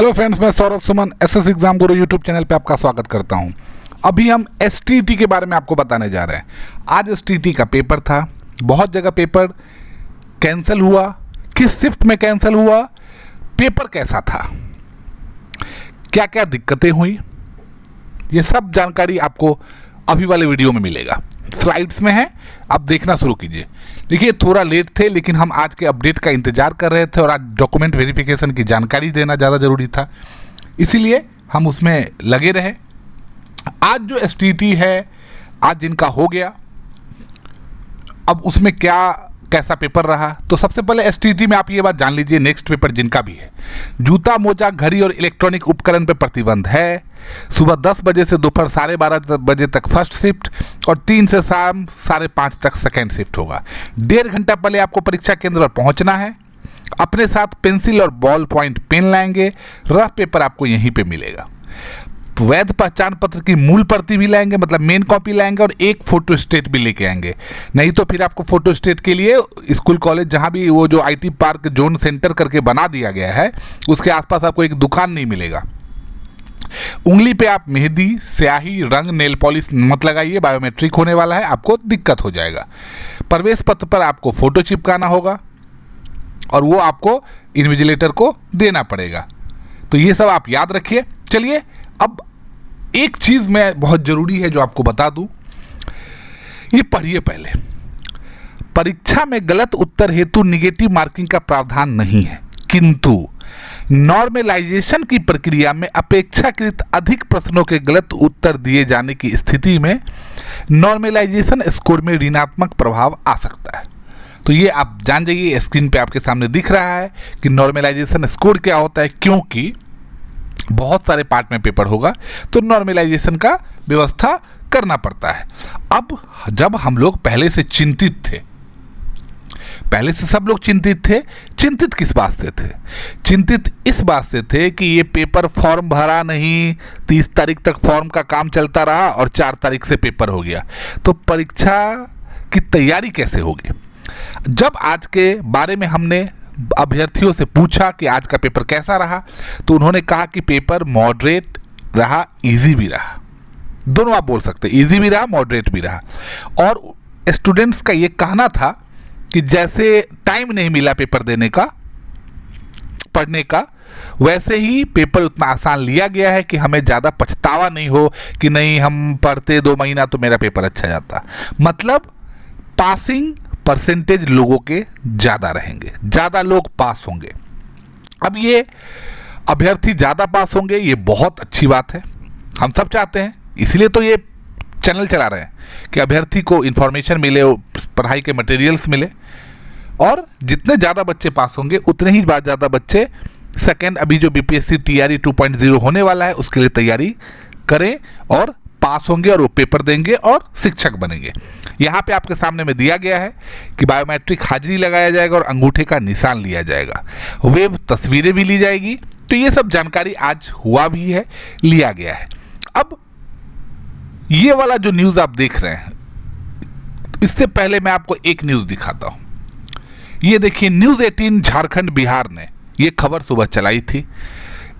Hello friends, मैं Saurabh Suman SS exam गुरु YouTube channel पे आपका स्वागत करता हूं। अभी हम एसटीटी के बारे में आपको बताने जा रहे हैं। आज एसटीटी का पेपर था, बहुत जगह पेपर कैंसिल हुआ। किस शिफ्ट में कैंसिल हुआ, पेपर कैसा था, क्या क्या दिक्कतें हुई, ये सब जानकारी आपको अभी वाले वीडियो में मिलेगा। स्लाइड्स में है, आप देखना शुरू कीजिए। देखिए, थोड़ा लेट थे लेकिन हम आज के अपडेट का इंतजार कर रहे थे और आज डॉक्यूमेंट वेरिफिकेशन की जानकारी देना ज़्यादा ज़रूरी था, इसीलिए हम उसमें लगे रहे। आज जो एसटीटी है, आज जिनका हो गया, अब उसमें क्या कैसा पेपर रहा, तो सबसे पहले एसटीटी में आप ये बात जान लीजिए, नेक्स्ट पेपर जिनका भी है, जूता, मोजा, घड़ी और इलेक्ट्रॉनिक उपकरण पर प्रतिबंध है। सुबह 10 बजे से दोपहर 12:30 बजे तक फर्स्ट शिफ्ट और 3 से शाम 5:30 तक सेकेंड शिफ्ट होगा। 1.5 घंटा पहले आपको परीक्षा केंद्र पर पहुंचना है। अपने साथ पेंसिल और बॉल पॉइंट पेन लाएंगे। रफ पेपर आपको यहीं पे मिलेगा। वैध पहचान पत्र की मूल प्रति भी लाएंगे, मतलब मेन कॉपी लाएंगे, और एक फोटो स्टेट भी लेके आएंगे। नहीं तो फिर आपको फोटो स्टेट के लिए स्कूल कॉलेज, जहां भी वो जो आईटी पार्क जोन सेंटर करके बना दिया गया है, उसके आसपास आपको एक दुकान नहीं मिलेगा। उंगली पे आप मेहंदी, स्याही, रंग, नेल पॉलिश मत लगाइए, बायोमेट्रिक होने वाला है, आपको दिक्कत हो जाएगा। प्रवेश पत्र पर आपको फोटो चिपकाना होगा और वो आपको इन्विजिलेटर को देना पड़ेगा। तो ये सब आप याद रखिए। चलिए, अब एक चीज़ मैं बहुत ज़रूरी है जो आपको बता दूं, ये पढ़िए पहले। परीक्षा में गलत उत्तर हेतु निगेटिव मार्किंग का प्रावधान नहीं है, किंतु नॉर्मलाइजेशन की प्रक्रिया में अपेक्षाकृत अधिक प्रश्नों के गलत उत्तर दिए जाने की स्थिति में नॉर्मलाइजेशन स्कोर में ऋणात्मक प्रभाव आ सकता है। तो ये आप जान जाइए, स्क्रीन पे आपके सामने दिख रहा है कि नॉर्मलाइजेशन स्कोर क्या होता है, क्योंकि बहुत सारे पार्ट में पेपर होगा तो नॉर्मलाइजेशन का व्यवस्था करना पड़ता है। अब जब हम लोग पहले से चिंतित थे, पहले से सब लोग चिंतित थे, चिंतित किस बात से थे? चिंतित इस बात से थे कि ये पेपर फॉर्म भरा नहीं, 30 तारीख तक फॉर्म का काम चलता रहा और 4 तारीख से पेपर हो गया, तो परीक्षा की तैयारी कैसे होगी? जब आज के बारे में हमने अभ्यर्थियों से पूछा कि आज का पेपर कैसा रहा, तो उन्होंने कहा कि पेपर मॉडरेट रहा, इजी भी रहा। दोनों आप बोल सकते हैं, इजी भी रहा, मॉडरेट भी रहा। और स्टूडेंट्स का ये कहना था कि जैसे टाइम नहीं मिला पेपर देने का, पढ़ने का, वैसे ही पेपर उतना आसान लिया गया है कि हमें ज़्यादा पछतावा नहीं हो कि नहीं हम पढ़ते 2 महीना तो मेरा पेपर अच्छा जाता। मतलब पासिंग परसेंटेज लोगों के ज़्यादा रहेंगे, ज़्यादा लोग पास होंगे। अब ये अभ्यर्थी ज़्यादा पास होंगे, ये बहुत अच्छी बात है, हम सब चाहते हैं, इसलिए तो ये चैनल चला रहे हैं कि अभ्यर्थी को इन्फॉर्मेशन मिले, पढ़ाई के मटेरियल्स मिले, और जितने ज़्यादा बच्चे पास होंगे उतने ही ज़्यादा बच्चे सेकेंड, अभी जो बीपीएससी टीआरई 2.0 होने वाला है उसके लिए तैयारी करें और पास होंगे और वो पेपर देंगे और शिक्षक बनेंगे। यहाँ पे आपके सामने में दिया गया है कि बायोमेट्रिक हाजिरी लगाया जाएगा और अंगूठे का निशान लिया जाएगा, वेब तस्वीरें भी ली जाएगी। तो ये सब जानकारी आज हुआ भी है, लिया गया है। अब ये वाला जो न्यूज़ आप देख रहे हैं, इससे पहले मैं आपको एक न्यूज़ दिखाता हूँ। ये देखिए, न्यूज़ 18 झारखंड बिहार ने ये खबर सुबह चलाई थी।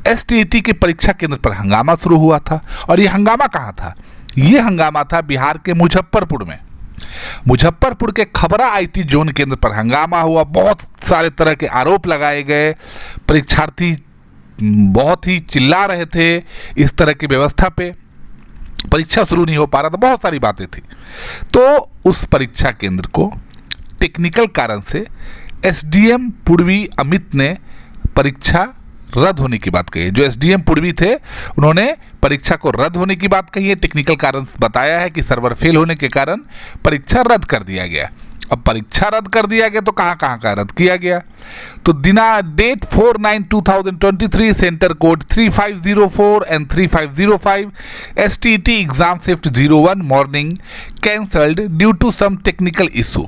एसटीटी के परीक्षा केंद्र पर हंगामा शुरू हुआ था, और ये हंगामा कहाँ था? ये हंगामा था बिहार के मुजफ्फरपुर में। मुजफ्फरपुर के खबरा आईटी जोन केंद्र पर हंगामा हुआ, बहुत सारे तरह के आरोप लगाए गए, परीक्षार्थी बहुत ही चिल्ला रहे थे इस तरह की व्यवस्था पे, परीक्षा शुरू नहीं हो पा रहा था, बहुत सारी बातें थी। तो उस परीक्षा केंद्र को टेक्निकल कारण से एसडीएम पूर्वी अमित ने परीक्षा रद्द होने की बात कही है। जो एसडीएम पूर्वी थे, उन्होंने परीक्षा को रद्द होने की बात कही है। टेक्निकल कारण बताया है कि सर्वर फेल होने के कारण परीक्षा रद्द कर दिया गया। अब परीक्षा रद्द कर दिया गया तो कहाँ कहाँ का रद्द किया गया? तो date 4/9/2023, centre code 3504 and 3505, STT exam shift 01 morning cancelled due to some technical issue.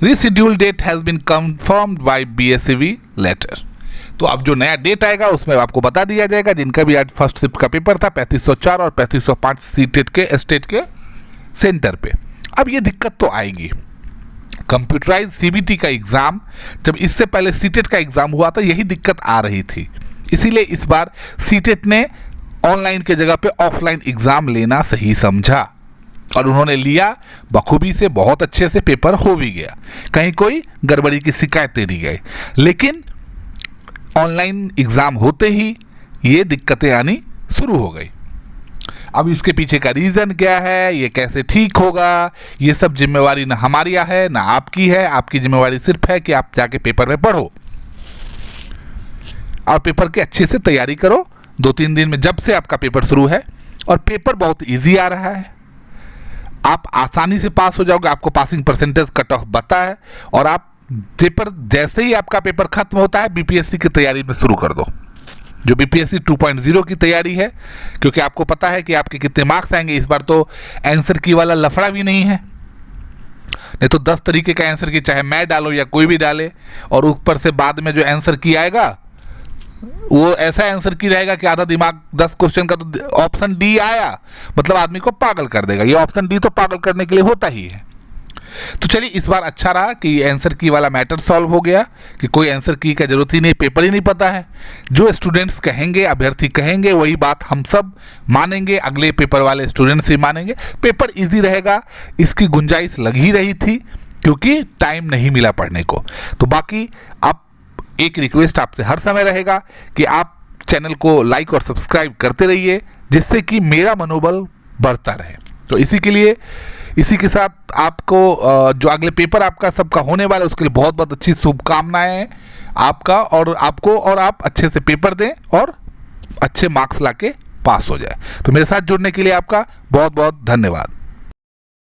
Reschedule date has been confirmed by BSCB letter. तो अब जो नया डेट आएगा उसमें आपको बता दिया जाएगा। जिनका भी आज फर्स्ट शिफ्ट का पेपर था, 3504 और 3505 सीटेट के स्टेट के सेंटर पे, अब ये दिक्कत तो आएगी। कंप्यूटराइज सीबीटी का एग्ज़ाम, जब इससे पहले सीटेट का एग्ज़ाम हुआ था, यही दिक्कत आ रही थी। इसीलिए इस बार सीटेट ने ऑनलाइन के जगह पे ऑफलाइन एग्ज़ाम लेना सही समझा और उन्होंने लिया बखूबी से, बहुत अच्छे से पेपर हो भी गया, कहीं कोई गड़बड़ी की शिकायतें नहीं गई। लेकिन ऑनलाइन एग्ज़ाम होते ही ये दिक्कतें आनी शुरू हो गई। अब इसके पीछे का रीज़न क्या है, ये कैसे ठीक होगा, ये सब जिम्मेवारी ना हमारी है ना आपकी है। आपकी जिम्मेवारी सिर्फ है कि आप जाके पेपर में पढ़ो और पेपर की अच्छे से तैयारी करो। 2-3 दिन में जब से आपका पेपर शुरू है और पेपर बहुत इजी आ रहा है, आप आसानी से पास हो जाओगे। आपको पासिंग परसेंटेज कट ऑफ बता है और आप पेपर जैसे ही आपका पेपर खत्म होता है बीपीएससी की तैयारी में शुरू कर दो, जो बीपीएससी 2.0 की तैयारी है, क्योंकि आपको पता है कि आपके कितने मार्क्स आएंगे। इस बार तो आंसर की वाला लफड़ा भी नहीं है, नहीं तो 10 तरीके का आंसर की चाहे मैं डालो या कोई भी डाले, और ऊपर से बाद में जो आंसर की आएगा वो ऐसा आंसर की रहेगा कि आधा दिमाग 10 क्वेश्चन का तो ऑप्शन डी आया, मतलब आदमी को पागल कर देगा। ये ऑप्शन डी तो पागल करने के लिए होता ही है। तो चलिए इस बार अच्छा रहा कि आंसर की वाला मैटर सॉल्व हो गया कि कोई आंसर की का जरूरत ही नहीं, पेपर ही नहीं पता है। जो स्टूडेंट्स कहेंगे, अभ्यर्थी कहेंगे, वही बात हम सब मानेंगे, अगले पेपर वाले स्टूडेंट्स भी मानेंगे। पेपर इजी रहेगा, इसकी गुंजाइश लग ही रही थी क्योंकि टाइम नहीं मिला पढ़ने को। तो बाकी आप एक रिक्वेस्ट आपसे हर समय रहेगा कि आप चैनल को लाइक और सब्सक्राइब करते रहिए, जिससे कि मेरा मनोबल बढ़ता रहे। तो इसी के साथ आपको जो अगले पेपर आपका सबका होने वाला है उसके लिए बहुत बहुत अच्छी शुभकामनाएं आपका और आपको, और आप अच्छे से पेपर दें और अच्छे मार्क्स लाके पास हो जाए। तो मेरे साथ जुड़ने के लिए आपका बहुत बहुत धन्यवाद।